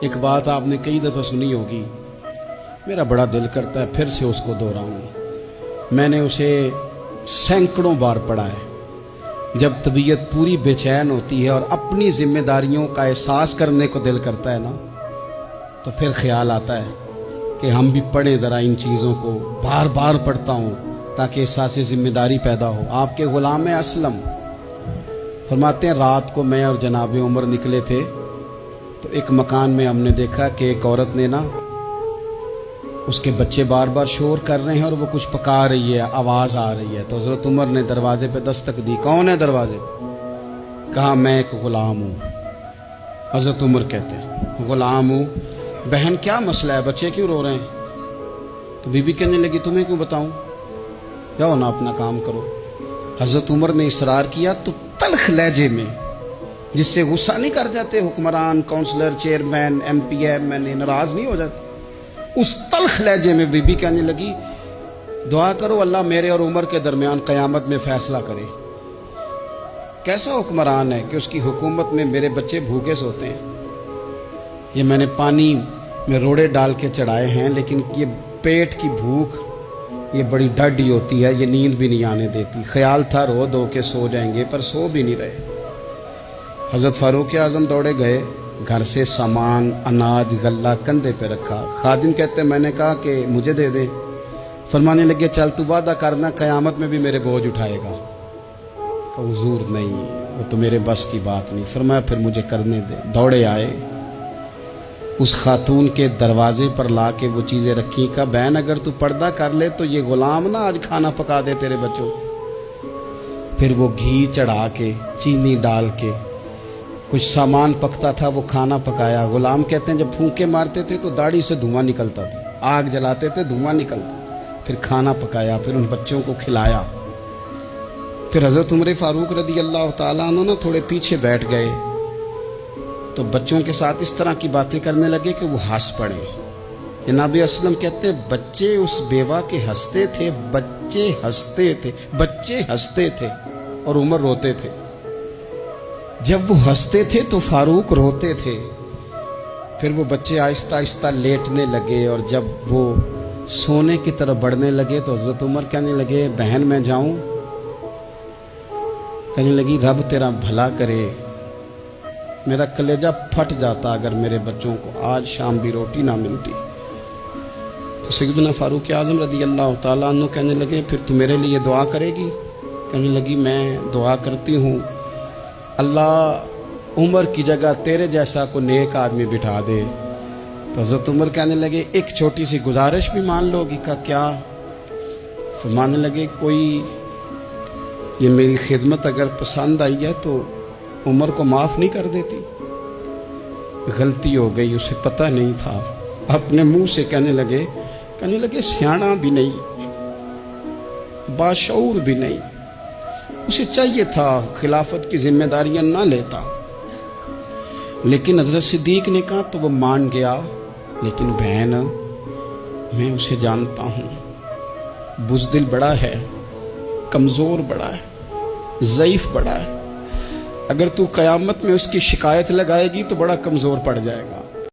ایک بات آپ نے کئی دفعہ سنی ہوگی، میرا بڑا دل کرتا ہے پھر سے اس کو دہراؤں۔ میں نے اسے سینکڑوں بار پڑھا ہے۔ جب طبیعت پوری بے چین ہوتی ہے اور اپنی ذمہ داریوں کا احساس کرنے کو دل کرتا ہے نا، تو پھر خیال آتا ہے کہ ہم بھی پڑھیں ذرا ان چیزوں کو۔ بار بار پڑھتا ہوں تاکہ احساس ذمہ داری پیدا ہو۔ آپ کے غلام اسلم فرماتے ہیں رات کو میں اور جناب عمر نکلے تھے تو ایک مکان میں ہم نے دیکھا کہ ایک عورت نے نا، اس کے بچے بار بار شور کر رہے ہیں اور وہ کچھ پکا رہی ہے، آواز آ رہی ہے۔ تو حضرت عمر نے دروازے پہ دستک دی۔ کون ہے دروازے پہ؟ کہا میں ایک غلام ہوں۔ حضرت عمر کہتے ہیں غلام ہوں؟ بہن کیا مسئلہ ہے، بچے کیوں رو رہے ہیں؟ تو بی بی کہنے لگی تمہیں کیوں بتاؤں، جاؤ نا اپنا کام کرو۔ حضرت عمر نے اصرار کیا تو تلخ لہجے میں، جس سے غصہ نہیں کر جاتے حکمران، councillor, chairman, M P M N A ناراض نہیں ہو جاتے، اس تلخ لہجے میں بی بی کہنے لگی دعا کرو اللہ میرے اور عمر کے درمیان قیامت میں فیصلہ کرے۔ کیسا حکمران ہے کہ اس کی حکومت میں میرے بچے بھوکے سوتے ہیں؟ یہ میں نے پانی میں روڑے ڈال کے چڑھائے ہیں، لیکن یہ پیٹ کی بھوک یہ بڑی ڈاڈی ہوتی ہے، یہ نیند بھی نہیں آنے دیتی۔ خیال تھا رو دو کے سو جائیں گے، پر سو بھی نہیں رہے۔ حضرت فاروق اعظم دوڑے گئے، گھر سے سامان، اناج، غلہ کندھے پہ رکھا۔ خادم کہتے میں نے کہا کہ مجھے دے دے۔ فرمانے لگے چل تو وعدہ کرنا قیامت میں بھی میرے بوجھ اٹھائے گا۔ کہ حضور نہیں، وہ تو میرے بس کی بات نہیں۔ فرمایا پھر مجھے کرنے دے۔ دوڑے آئے، اس خاتون کے دروازے پر لا کے وہ چیزیں رکھی۔ کہا بہن اگر تو پردہ کر لے تو یہ غلام نا آج کھانا پکا دے تیرے بچوں۔ پھر وہ گھی چڑھا کے، چینی ڈال کے، کچھ سامان پکتا تھا وہ کھانا پکایا۔ غلام کہتے ہیں جب پھونکے مارتے تھے تو داڑھی سے دھواں نکلتا تھا، آگ جلاتے تھے دھواں نکلتا تھا۔ پھر کھانا پکایا، پھر ان بچوں کو کھلایا۔ پھر حضرت عمر فاروق رضی اللہ تعالیٰ عنہ نا تھوڑے پیچھے بیٹھ گئے تو بچوں کے ساتھ اس طرح کی باتیں کرنے لگے کہ وہ ہنس پڑے۔ جناب اسلم کہتے ہیں بچے اس بیوہ کے ہنستے تھے، بچے ہنستے تھے اور عمر روتے تھے۔ جب وہ ہنستے تھے تو فاروق روتے تھے۔ پھر وہ بچے آہستہ آہستہ لیٹنے لگے، اور جب وہ سونے کی طرف بڑھنے لگے تو حضرت عمر کہنے لگے بہن میں جاؤں؟ کہنے لگی رب تیرا بھلا کرے، میرا کلیجہ پھٹ جاتا اگر میرے بچوں کو آج شام بھی روٹی نہ ملتی۔ تو سیدنا فاروق اعظم رضی اللہ تعالیٰ عنہ کہنے لگے پھر تو میرے لیے دعا کرے گی؟ کہنے لگی میں دعا کرتی ہوں اللہ عمر کی جگہ تیرے جیسا کو نیک آدمی بٹھا دے۔ تو حضرت عمر کہنے لگے ایک چھوٹی سی گزارش بھی مان لو گی؟ کا کیا؟ فرمانے لگے کوئی یہ میری خدمت اگر پسند آئی ہے تو عمر کو معاف نہیں کر دیتی؟ غلطی ہو گئی، اسے پتہ نہیں تھا۔ اپنے منہ سے کہنے لگے سیاںا بھی نہیں، باشعور بھی نہیں، اسے چاہیے تھا خلافت کی ذمہ داریاں نہ لیتا۔ لیکن حضرت صدیق نے کہا تو وہ مان گیا، لیکن بہن میں اسے جانتا ہوں، بزدل بڑا ہے، کمزور بڑا ہے، ضعیف بڑا ہے۔ اگر تو قیامت میں اس کی شکایت لگائے گی تو بڑا کمزور پڑ جائے گا۔